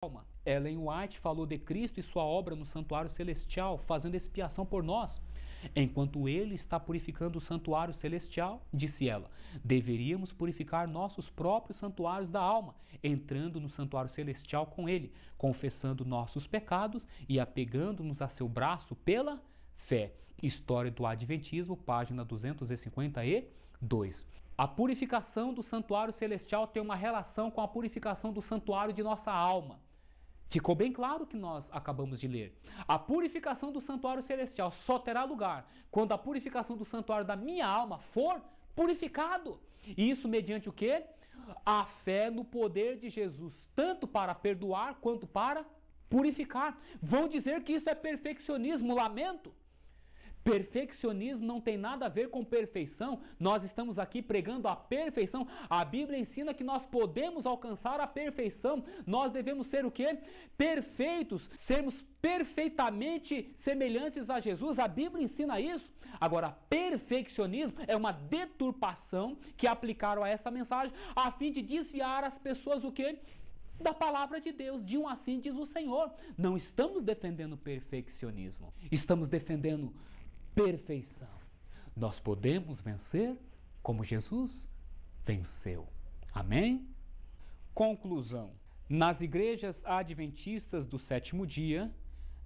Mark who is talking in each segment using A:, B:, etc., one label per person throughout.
A: alma. Ellen White falou de Cristo e sua obra no santuário celestial, fazendo expiação por nós. Enquanto Ele está purificando o santuário celestial, disse ela, deveríamos purificar nossos próprios santuários da alma, entrando no santuário celestial com Ele, confessando nossos pecados e apegando-nos a seu braço pela fé. História do Adventismo, página 252. A purificação do santuário celestial tem uma relação com a purificação do santuário de nossa alma. Ficou bem claro que nós acabamos de ler. A purificação do santuário celestial só terá lugar quando a purificação do santuário da minha alma for purificado. E isso mediante o quê? A fé no poder de Jesus, tanto para perdoar quanto para purificar. Vão dizer que isso é perfeccionismo, lamento. Perfeccionismo não tem nada a ver com perfeição. Nós estamos aqui pregando a perfeição. A Bíblia ensina que nós podemos alcançar a perfeição. Nós devemos ser o quê? Perfeitos, sermos perfeitamente semelhantes a Jesus. A Bíblia ensina isso. Agora, perfeccionismo é uma deturpação que aplicaram a essa mensagem a fim de desviar as pessoas o quê? Da palavra de Deus, de um assim diz o Senhor. Não estamos defendendo perfeccionismo, estamos defendendo perfeição. Nós podemos vencer como Jesus venceu. Amém? Conclusão. Nas igrejas adventistas do sétimo dia,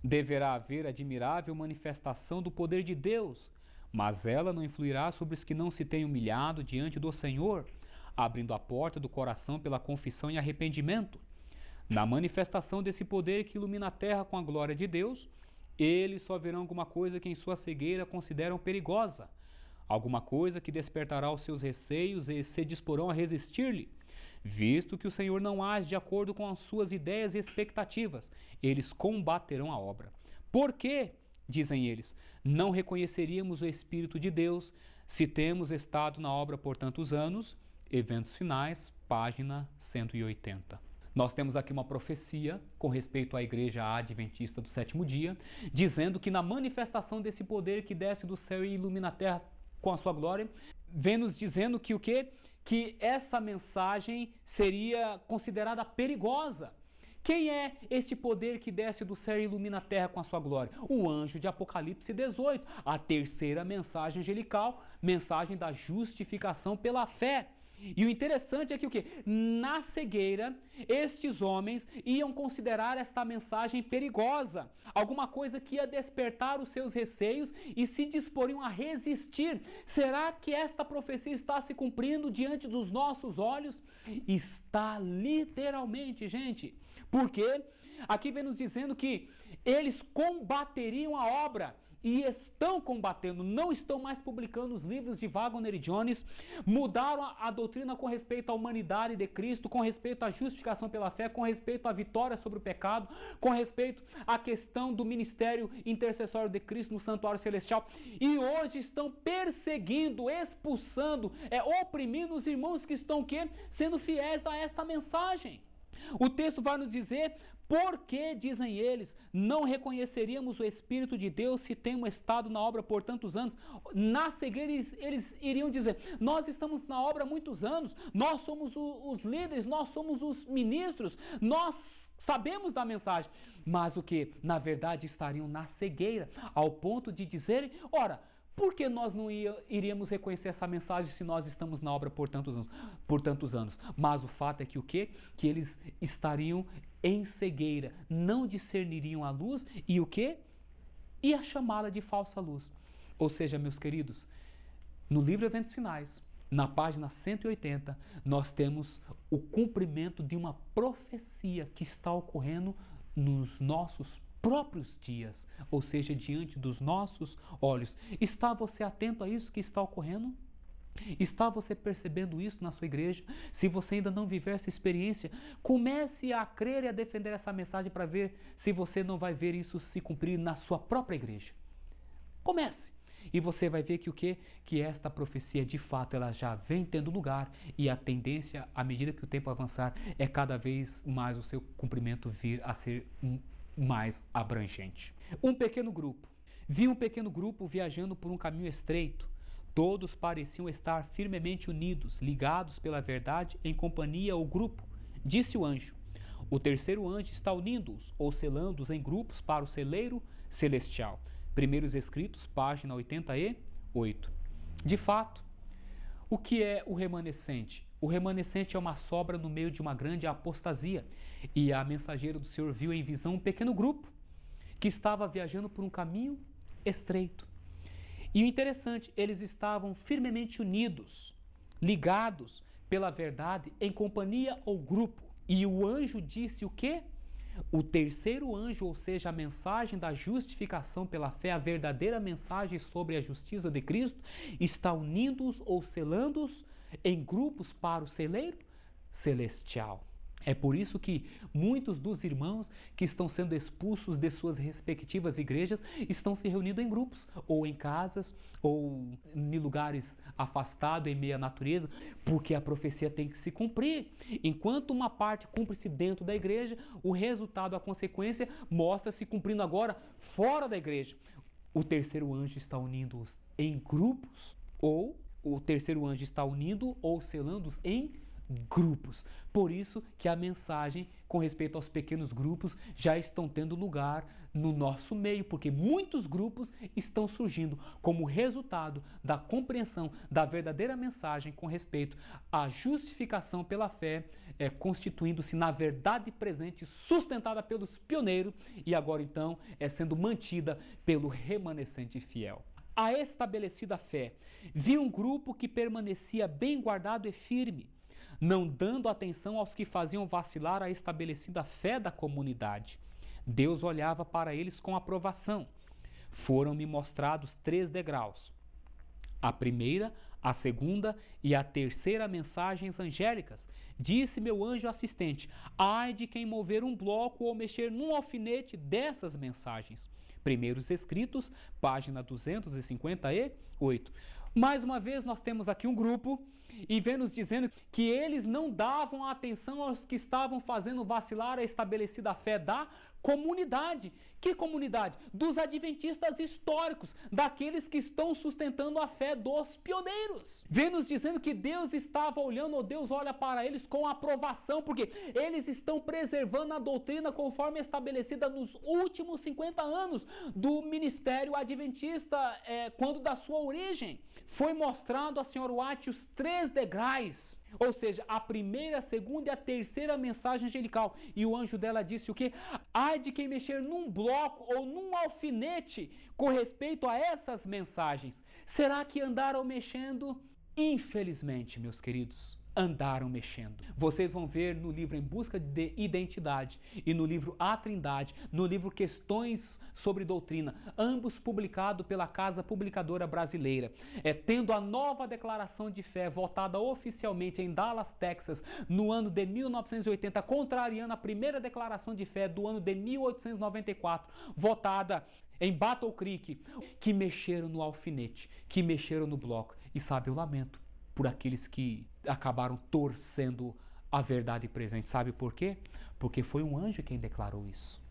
A: deverá haver admirável manifestação do poder de Deus, mas ela não influirá sobre os que não se têm humilhado diante do Senhor, abrindo a porta do coração pela confissão e arrependimento. Na manifestação desse poder que ilumina a terra com a glória de Deus, eles só verão alguma coisa que em sua cegueira consideram perigosa, alguma coisa que despertará os seus receios e se disporão a resistir-lhe. Visto que o Senhor não age de acordo com as suas ideias e expectativas, eles combaterão a obra. Por quê? Dizem eles, não reconheceríamos o Espírito de Deus se temos estado na obra por tantos anos? Eventos finais, página 180. Nós temos aqui uma profecia com respeito à igreja adventista do sétimo dia, dizendo que na manifestação desse poder que desce do céu e ilumina a terra com a sua glória, vem nos dizendo que o quê? Que essa mensagem seria considerada perigosa. Quem é este poder que desce do céu e ilumina a terra com a sua glória? O anjo de Apocalipse 18, a terceira mensagem angelical, mensagem da justificação pela fé. E o interessante é que o quê? Na cegueira, estes homens iam considerar esta mensagem perigosa, alguma coisa que ia despertar os seus receios e se disporiam a resistir. Será que esta profecia está se cumprindo diante dos nossos olhos? Está literalmente, gente. Porque aqui vem nos dizendo que eles combateriam a obra. E estão combatendo, não estão mais publicando os livros de Wagner e Jones, mudaram a doutrina com respeito à humanidade de Cristo, com respeito à justificação pela fé, com respeito à vitória sobre o pecado, com respeito à questão do ministério intercessório de Cristo no santuário celestial. E hoje estão perseguindo, expulsando, oprimindo os irmãos que estão o quê? Sendo fiéis a esta mensagem. O texto vai nos dizer, porque, dizem eles, não reconheceríamos o Espírito de Deus se temos estado na obra por tantos anos. Na cegueira eles iriam dizer, nós estamos na obra há muitos anos, nós somos os líderes, nós somos os ministros, nós sabemos da mensagem. Mas o que? Na verdade estariam na cegueira, ao ponto de dizerem, ora, por que nós não iríamos reconhecer essa mensagem se nós estamos na obra por tantos anos? Mas o fato é que o quê? Que eles estariam em cegueira, não discerniriam a luz e o quê? E a chamá-la de falsa luz. Ou seja, meus queridos, no livro Eventos Finais, na página 180, nós temos o cumprimento de uma profecia que está ocorrendo nos nossos próprios dias, ou seja, diante dos nossos olhos. Está você atento a isso que está ocorrendo? Está você percebendo isso na sua igreja? Se você ainda não viver essa experiência, comece a crer e a defender essa mensagem para ver se você não vai ver isso se cumprir na sua própria igreja. Comece! E você vai ver que o quê? Que esta profecia, de fato, ela já vem tendo lugar e a tendência, à medida que o tempo avançar, é cada vez mais o seu cumprimento vir a ser mais abrangente. Um pequeno grupo. Vi um pequeno grupo viajando por um caminho estreito. Todos pareciam estar firmemente unidos, ligados pela verdade, em companhia ou grupo. Disse o anjo, O terceiro anjo está unindo-os ou selando-os em grupos para o celeiro celestial. Primeiros Escritos, página 88. De fato, o que é o remanescente? O remanescente é uma sobra no meio de uma grande apostasia. E a mensageira do Senhor viu em visão um pequeno grupo que estava viajando por um caminho estreito. E o interessante, eles estavam firmemente unidos, ligados pela verdade, em companhia ou grupo. E o anjo disse o quê? O terceiro anjo, ou seja, a mensagem da justificação pela fé, a verdadeira mensagem sobre a justiça de Cristo, está unindo-os ou selando-os em grupos para o celeiro celestial. É por isso que muitos dos irmãos que estão sendo expulsos de suas respectivas igrejas estão se reunindo em grupos, ou em casas, ou em lugares afastados, em meio à natureza, porque a profecia tem que se cumprir. Enquanto uma parte cumpre-se dentro da igreja, o resultado, a consequência, mostra-se cumprindo agora fora da igreja. O terceiro anjo está unindo-os em grupos, ou o terceiro anjo está unindo ou selando-os em grupos. Por isso que a mensagem com respeito aos pequenos grupos já estão tendo lugar no nosso meio, porque muitos grupos estão surgindo como resultado da compreensão da verdadeira mensagem com respeito à justificação pela fé, constituindo-se na verdade presente, sustentada pelos pioneiros e agora então sendo mantida pelo remanescente fiel. A estabelecida fé viu um grupo que permanecia bem guardado e firme, não dando atenção aos que faziam vacilar a estabelecida fé da comunidade. Deus olhava para eles com aprovação. Foram-me mostrados 3 degraus. A primeira, a segunda e a terceira mensagens angélicas. Disse meu anjo assistente: ai de quem mover um bloco ou mexer num alfinete dessas mensagens. Primeiros Escritos, página 258. Mais uma vez, nós temos aqui um grupo e vem nos dizendo que eles não davam atenção aos que estavam fazendo vacilar a estabelecida fé da comunidade. Que comunidade? Dos adventistas históricos, daqueles que estão sustentando a fé dos pioneiros. Vem nos dizendo que Deus estava olhando, ou Deus olha para eles com aprovação, porque eles estão preservando a doutrina conforme estabelecida nos últimos 50 anos do ministério adventista, quando da sua origem. Foi mostrado a Sra. White os 3 degraus, ou seja, a primeira, a segunda e a terceira mensagem angelical. E o anjo dela disse o quê? Ai de quem mexer num bloco ou num alfinete com respeito a essas mensagens. Será que andaram mexendo? Infelizmente, meus queridos, andaram mexendo. Vocês vão ver no livro Em Busca de Identidade e no livro A Trindade, no livro Questões sobre Doutrina, ambos publicados pela Casa Publicadora Brasileira, tendo a nova declaração de fé votada oficialmente em Dallas, Texas, no ano de 1980, contrariando a primeira declaração de fé do ano de 1894, votada em Battle Creek, que mexeram no alfinete, que mexeram no bloco. E sabe, eu lamento por aqueles que acabaram torcendo a verdade presente. Sabe por quê? Porque foi um anjo quem declarou isso.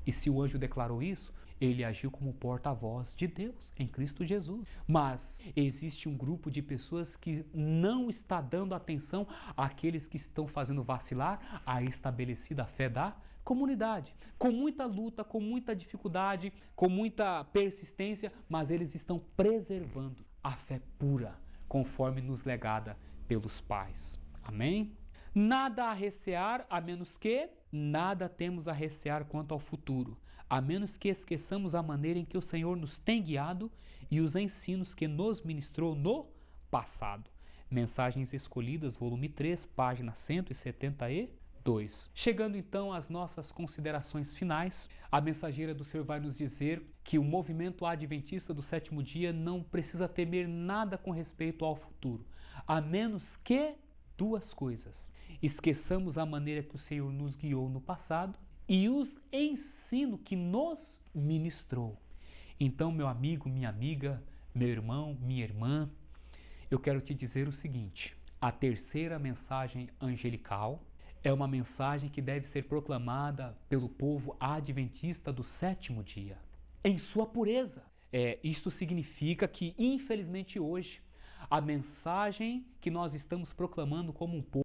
A: E se o anjo declarou isso, ele agiu como porta-voz de Deus em Cristo Jesus. Mas existe um grupo de pessoas que não está dando atenção àqueles que estão fazendo vacilar a estabelecida fé da comunidade. Com muita luta, com muita dificuldade, com muita persistência, mas eles estão preservando a fé pura, conforme nos legada pelos pais. Amém? Nada a recear, a menos que nada temos a recear quanto ao futuro, a menos que esqueçamos a maneira em que o Senhor nos tem guiado e os ensinos que nos ministrou no passado. Mensagens Escolhidas, volume 3, página 172. Chegando então às nossas considerações finais, a mensageira do Senhor vai nos dizer que o movimento adventista do 7º dia não precisa temer nada com respeito ao futuro, a menos que 2 coisas: esqueçamos a maneira que o Senhor nos guiou no passado e os ensinos que nos ministrou. Então, meu amigo, minha amiga, meu irmão, minha irmã, eu quero te dizer o seguinte: a terceira mensagem angelical é uma mensagem que deve ser proclamada pelo povo adventista do 7º dia, em sua pureza. Isto significa que, infelizmente, hoje, a mensagem que nós estamos proclamando como um povo